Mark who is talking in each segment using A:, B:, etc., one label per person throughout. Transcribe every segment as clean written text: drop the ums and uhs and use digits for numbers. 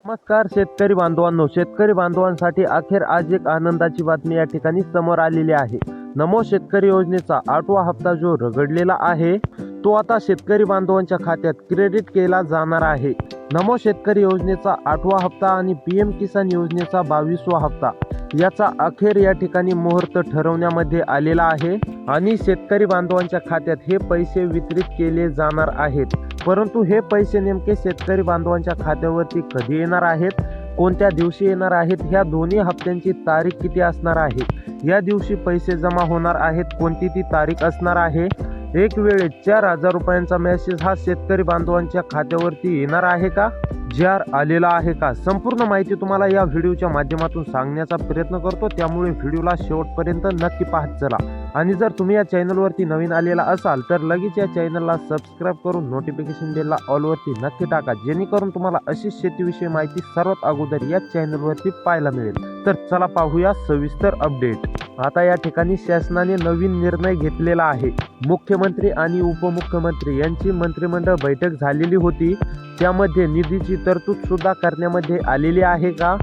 A: नमस्कार शेतकरी बांधवांनो, शेतकरी बांधवांसाठी अखेर आज एक आनंदाची बातमी या ठिकाणी समोर आलेली आहे। नमो शेतकरी योजनेचा 8वा हप्ता जो रगडलेला आहे तो आता शेतकरी बांधवांच्या खात्यात क्रेडिट केला जाणार आहे। नमो शेतकरी योजनेचा 8वा हप्ता आणि पीएम किसान योजनेचा 22वा हप्ता याचा अखेर या ठिकाणी मुहूर्त ठरवण्यामध्ये आलेला आहे आणि शेतकरी बांधवांच्या खात्यात हे पैसे वितरित केले जाणार आहेत। परंतु हे पैसे नेमके शेतकरी बांधवांच्या खात्यावरती कधी येणार आहेत, कोणत्या दिवशी येणार आहेत, ह्या दोन्ही हप्त्यांची तारीख किती असणार आहे, या दिवशी पैसे जमा होणार आहेत, कोणती ती तारीख असणार आहे, एक वेळेस 4,000 रुपयांचा मेसेज हा शेतकरी बांधवांच्या खात्यावरती येणार आहे का, जार आलेला आहे का, संपूर्ण माहिती तुम्हाला या व्हिडिओच्या माध्यमातून सांगण्याचा प्रयत्न करतो। त्यामुळे व्हिडिओला शेवटपर्यंत नक्की पाहत चला आणि जर तुम्ही या चॅनलवरती नवीन आलेला असाल तर लगेच या चॅनलला सबस्क्राइब करून नोटिफिकेशन बेलला ऑलवरती नक्की टाका, जेणेकरून तुम्हाला अशी शेतीविषयी माहिती सर्वात अगोदर या चॅनलवरती पाहायला मिळेल। तर चला पाहूया सविस्तर अपडेट। आता या ठिकाणी शासनाने नवीन निर्णय घेतलेला आहे। मुख्यमंत्री आणि उपमुख्यमंत्री यांची मंत्रिमंडळ बैठक झालेली होती, त्यामध्ये निधीची तरतूद सुद्धा करण्यामध्ये आलेली आहे का,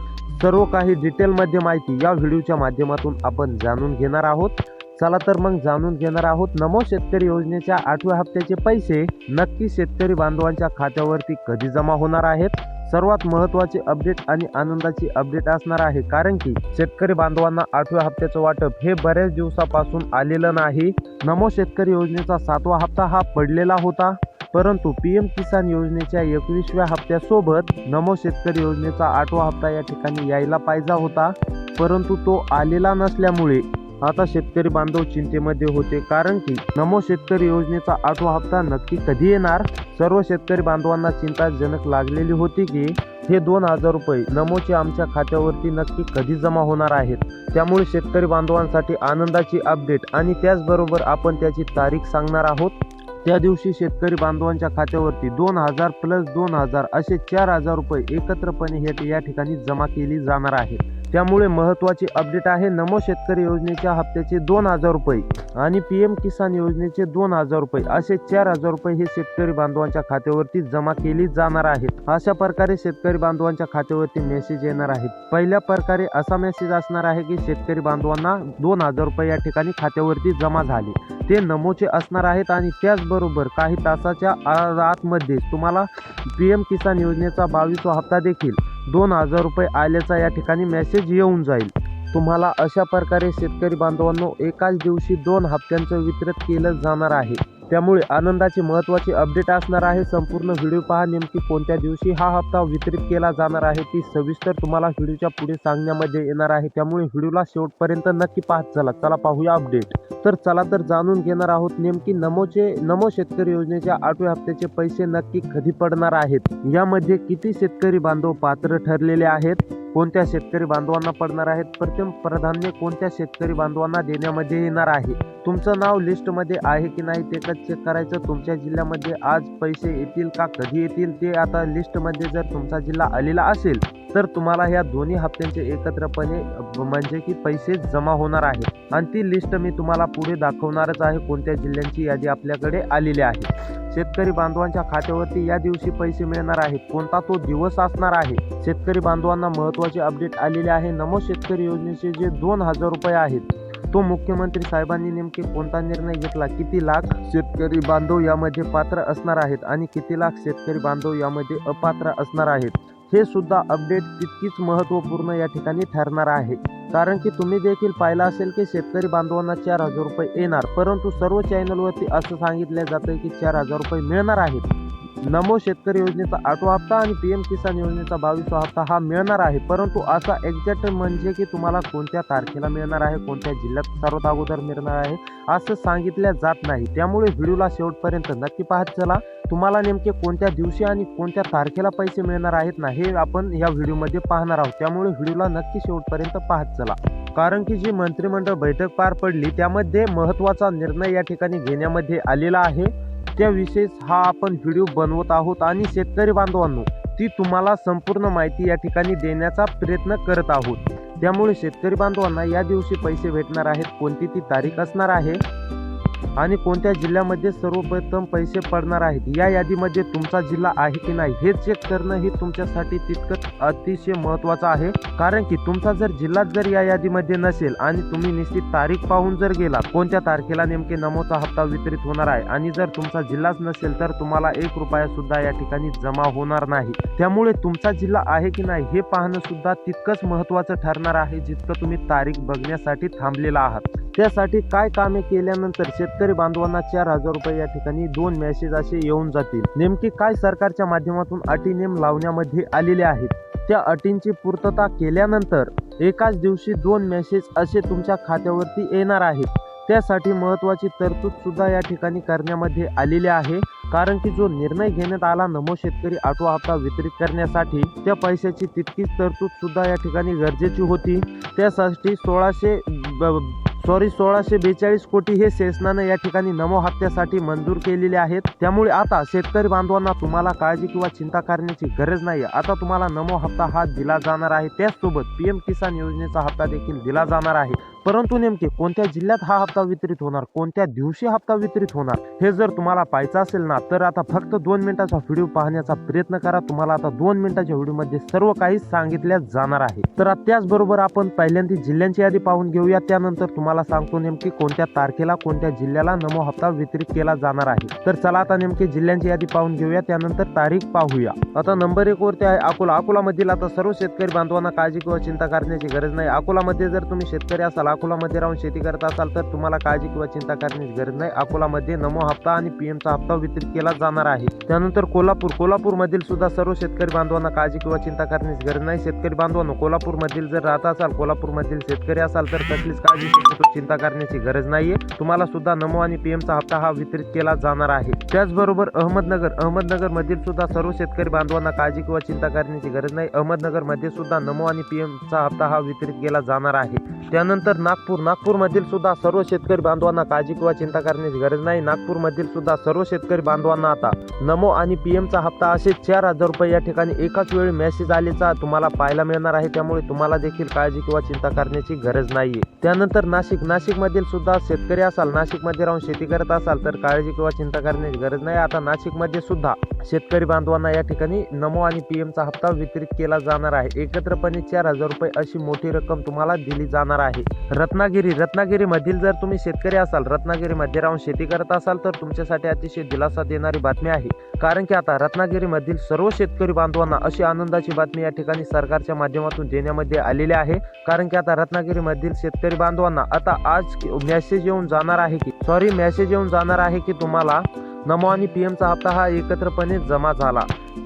A: सर्व काही डिटेलमध्ये माहिती या व्हिडिओच्या माध्यमातून आपण जाणून घेणार आहोत। चला तर मग जाणून घेणार आहोत नमो शेतकरी योजनेच्या 8व्या हप्त्याचे पैसे नक्की शेतकरी बांधवांच्या खात्यावरती कधी जमा होणार आहेत। सर्वात महत्त्वाचे अपडेट आणि आनंदाची अपडेट असणार आहे, कारण की शेतकरी बांधवांना 8व्या हप्त्याचं वाटप हे बऱ्याच दिवसापासून आलेलं नाही। नमो शेतकरी योजनेचा 7वा हप्ता हा पडलेला होता, परंतु पीएम किसान योजनेच्या 21व्या हप्त्यासोबत नमो शेतकरी योजनेचा 8वा हप्ता या ठिकाणी यायला पाहिजे होता, परंतु तो आलेला नसल्यामुळे आता शेतकरी बांधव चिंतेमध्ये होते, कारण की नमो शेतकरी योजनेचा 8वा हप्ता नक्की कधी येणार। सर्व शेतकरी बांधवांना चिंताजनक लागलेली होती की हे 2,000 रुपये नमोचे आमच्या खात्यावरती नक्की कधी जमा होणार आहेत। त्यामुळे शेतकरी बांधवांसाठी आनंदाची अपडेट आणि त्याचबरोबर आपण त्याची तारीख सांगणार आहोत। त्या दिवशी शेतकरी बांधवांच्या खात्यावरती 2,000 + 2,000 असे 4,000 रुपये एकत्रपणे या ठिकाणी जमा केली जाणार आहेत। त्यामुळे महत्त्वाची अपडेट आहे, नमो शेतकरी योजनेच्या हप्त्याचे 2,000 रुपये आणि पीएम किसान योजनेचे 2,000 रुपये असे 4,000 रुपये हे शेतकरी बांधवांच्या खात्यावरती जमा केली जाणार आहेत। अशा प्रकारे शेतकरी बांधवांच्या खात्यावरती मेसेज येणार आहेत। पहिल्या प्रकारे असा मेसेज असणार आहे की शेतकरी बांधवांना 2,000 रुपये या ठिकाणी खात्यावरती जमा झाले, ते नमोचे असणार आहेत आणि त्याचबरोबर काही तासाच्या आतमध्ये तुम्हाला पीएम किसान योजनेचा 22वा हप्ता देखील 2,000 रुपये आल्याचा या ठिकाणी मेसेज येऊन जाईल तुम्हाला। अशा प्रकारे शेतकरी बांधवांनो एकाच दिवशी 2 हप्त्यांचं वितरित केलं जाणार आहे। त्यामुळे आनंदाची महत्त्वाची अपडेट असणार आहे। संपूर्ण व्हिडिओ पहा, नेमकी कोणत्या दिवशी हा हप्ता वितरित केला जाणार आहे ती सविस्तर तुम्हाला व्हिडिओच्या पुढे सांगण्यामध्ये येणार आहे। त्यामुळे व्हिडिओला शेवटपर्यंत नक्की पाहत चला। चला पाहूया अपडेट। तर चला तर जाणून घेणार आहोत नेमकी नमो शेतकरी योजनेच्या 8व्या हप्त्याचे पैसे नक्की कधी पडणार आहेत, यामध्ये किती शेतकरी बांधव पात्र ठरलेले आहेत, कोणत्या शेतकरी बांधवांना पडणार आहेत, प्रथम प्राधान्य कोणत्या शेतकरी बांधवांना देण्यामध्ये येणार आहे, तुमचं नाव लिस्टमध्ये आहे की नाही ते चेक करायचं। तुमच्या जिल्ह्यामध्ये आज पैसे येतील का, कधी येतील ते आता लिस्टमध्ये जर तुमचा जिल्हा आलेला असेल तर तुम्हाला ह्या दोन्ही हप्त्यांचे एकत्रपणे म्हणजे की पैसे जमा होणार आहेत आणि ती लिस्ट मी तुम्हाला पुढे दाखवणारच आहे, कोणत्या जिल्ह्यांची यादी आपल्याकडे आलेली आहे। शेतकरी बांधवांच्या खात्यावरती या दिवशी पैसे मिळणार आहेत, कोणता तो दिवस असणार आहे, शेतकरी बांधवांना महत्त्वाचे अपडेट आलेले आहे। नमो शेतकरी योजनेचे जे 2,000 रुपये आहेत तो मुख्यमंत्री साहेबांनी नेमके कोणता निर्णय घेतला, किती लाख शेतकरी बांधव यामध्ये पात्र असणार आहेत आणि किती लाख शेतकरी बांधव यामध्ये अपात्र असणार आहेत, हे सुद्धा अपडेट तितकीच महत्त्वपूर्ण या ठिकाणी ठरणार आहे। कारण की तुम्ही देखील पाहिलं असेल की शेतकरी बांधवांना 4,000 रुपये येणार, परंतु सर्व चॅनलवरती असं सांगितलं जातं की 4,000 रुपये मिळणार आहेत। नमो शेतकरी योजनेचा 8वा हप्ता आणि पीएम किसान योजनेचा 22वा हप्ता हा मिळणार आहे, परंतु असा एक्झॅक्ट म्हणजे की तुम्हाला कोणत्या तारखेला मिळणार आहे, कोणत्या जिल्ह्यात सर्वात अगोदर मिळणार आहे असं सांगितलं जात नाही। त्यामुळे व्हिडिओला शेवटपर्यंत नक्की पाहत चला। तुम्हाला नेमके कोणत्या दिवशी आणि कोणत्या तारखेला पैसे मिळणार आहेत ना हे आपण या व्हिडिओमध्ये पाहणार आहोत। त्यामुळे व्हिडिओला नक्की शेवटपर्यंत पाहत चला, कारण की जी मंत्रिमंडळ बैठक पार पडली त्यामध्ये महत्त्वाचा निर्णय या ठिकाणी घेण्यामध्ये आलेला आहे, त्याविषयीच हा आपण व्हिडिओ बनवत आहोत आणि शेतकरी बांधवांनो ती तुम्हाला संपूर्ण माहिती या ठिकाणी देण्याचा प्रयत्न करत आहोत। त्यामुळे शेतकरी बांधवांना या दिवशी पैसे भेटणार आहेत, कोणती ती तारीख असणार आहे आणि कोणत्या जिल्ह्यामध्ये सर्वप्रथम पैसे पडणार आहेत या यादीमध्ये तुमचा जिल्हा आहे की नाही हे चेक करणं ही तुमच्यासाठी तितकंच अतिशय महत्त्वाचं आहे. कारण की तुमचा जर जिल्हा जर या यादीमध्ये नसेल आणि तुम्ही निश्चित तारीख पाहून जर गेला कोणत्या तारखेला नेमके नमोचा हप्ता वितरित होणार आहे आणि जर तुमचा जिल्हाच नसेल तर तुम्हाला 1 रुपया सुद्धा या ठिकाणी जमा होणार नाही. त्यामुळे तुमचा जिल्हा आहे की नाही हे पाहणं सुद्धा तितकंच महत्त्वाचं ठरणार आहे जितकं तुम्ही तारीख बघण्यासाठी थांबलेला आहात. त्यासाठी काय कामे केल्यानंतर शेतकरी बांधवांना 4,000 रुपये या ठिकाणी 2 मेसेज असे येऊन जातील. नेमकी काय सरकारच्या माध्यमातून अटी नेम लावण्यामध्ये आलेले आहेत त्या अटींची पूर्तता केल्यानंतर एकाच दिवशी 2 मेसेज असे तुमच्या खात्यावरती येणार आहेत. त्यासाठी महत्त्वाची तरतूद सुद्धा या ठिकाणी करण्यामध्ये आलेली आहे. कारण की जो निर्णय घेण्यात आला नमो शेतकरी आठवा हप्ता वितरित करण्यासाठी त्या पैशाची तितकीच तरतूद सुद्धा या ठिकाणी गरजेची होती. त्यासाठी 1642 कोटी हे शासनानं या ठिकाणी नमो हप्त्यासाठी मंजूर केलेले आहेत. त्यामुळे आता शेतकरी बांधवांना तुम्हाला काळजी किंवा चिंता करण्याची गरज नाही. आता तुम्हाला नमो हप्ता हा दिला जाणार आहे. त्याचसोबत PM किसान योजनेचा हप्ता देखील दिला जाणार आहे. परंतु नेमके कोणत्या जिल्ह्यात हा हप्ता वितरित होणार, कोणत्या दिवशी हप्ता वितरित होणार हे जर तुम्हाला पाहायचं असेल ना तर आता फक्त 2 मिनिटाचा व्हिडिओ पाहण्याचा प्रयत्न करा. तुम्हाला आता 2 मिनिटाच्या व्हिडिओमध्ये सर्व काही सांगितले जाणार आहे. तर त्याचबरोबर आपण पहिल्यांदा जिल्ह्यांची यादी पाहून घेऊया. त्यानंतर तुम्हाला सांगतो नेमकी कोणत्या तारखेला कोणत्या जिल्ह्याला नमो हप्ता वितरित केला जाणार आहे. तर चला आता नेमकी जिल्ह्यांची यादी पाहून घेऊया त्यानंतर तारीख पाहूया. आता नंबर 1 वरती आहे अकोला. अकोलामधील आता सर्व शेतकरी बांधवांना काळजी किंवा चिंता करण्याची गरज नाही. अकोलामध्ये जर तुम्ही शेतकरी असाल, अकोलामध्ये राहून शेती करत असाल तर तुम्हाला काळजी किंवा चिंता करण्याची गरज नाही. अकोलामध्ये नमो हप्ता आणि PMचा हप्ता वितरित केला जाणार आहे. त्यानंतर कोल्हापूरमधील सुद्धा सर्व शेतकरी बांधवांना काळजी किंवा चिंता करण्याची गरज नाही. शेतकरी बांधवांनो कोल्हापूरमधील जर राहत असाल, कोल्हापूरमधील शेतकरी असाल तर कसलीच काळजी चिंता करण्याची गरज नाहीये. तुम्हाला सुद्धा नमो आणि PMचा हप्ता हा वितरित केला जाणार आहे. त्याचबरोबर अहमदनगर मधील सुद्धा सर्व शेतकरी बांधवांना काळजी किंवा चिंता करण्याची गरज नाही. अहमदनगर मध्ये सुद्धा नमो आणि PMचा हप्ता हा वितरित केला जाणार आहे. त्यानंतर नागपूर मधील सुद्धा सर्व शेतकरी बांधवांना काळजी किंवा चिंता करण्याची गरज नाही. नागपूर मधील सुद्धा सर्व शेतकरी बांधवांना आता नमो आणि PMचा हप्ता असे 4,000 रुपये या ठिकाणी एकाच वेळी मेसेज आलेचा तुम्हाला पाहायला मिळणार आहे. त्यामुळे तुम्हाला देखील काळजी किंवा चिंता करण्याची गरज नाहीये. त्यानंतर नाशिक मधील सुद्धा शेतकरी असाल, नाशिक मध्ये राहून शेती करत असाल तर काळजी किंवा चिंता करण्याची गरज नाही. आता नाशिक मध्ये सुद्धा शेतकरी बांधवांना या ठिकाणी नमो आणि PMचा हप्ता वितरित केला जाणार आहे. एकत्रपणे 4,000 रुपये अशी मोठी रक्कम तुम्हाला दिली जाणार आहे. रत्नागिरी मधील जर तुम्ही शेतकरी असाल, रत्नागिरी मध्ये राहून शेती करत असाल तर तुमच्यासाठी अतिशय दिलासा देणारी बातमी आहे. कारण की आता रत्नागिरी मधील सर्व शेतकरी बांधवांना अशी आनंदाची बातमी या ठिकाणी सरकारच्या माध्यमातून देण्यामध्ये आलेली आहे. कारण की आता रत्नागिरी मधील शेतकरी बांधवांना आता आज मेसेज येऊन जाणार आहे की तुम्हाला नमो आणि PMचा हप्ता हा एकत्रपणे जमा झाला.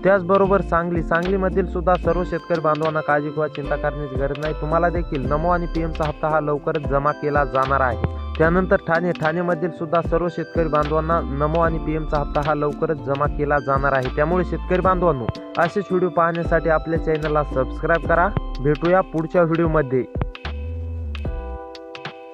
A: त्याचबरोबर सांगलीमधील सुद्धा सर्व शेतकरी बांधवांना काळजी किंवा चिंता करण्याची गरज नाही. तुम्हाला देखील नमो आणि PMचा हप्ता हा लवकरच जमा केला जाणार आहे. त्यानंतर ठाणेमधील सुद्धा सर्व शेतकरी बांधवांना नमो आणि PMचा हप्ता हा लवकरच जमा केला जाणार आहे. त्यामुळे शेतकरी बांधवांनो असेच व्हिडिओ पाहण्यासाठी आपल्या चॅनलला सबस्क्राईब करा. भेटूया पुढच्या व्हिडिओमध्ये.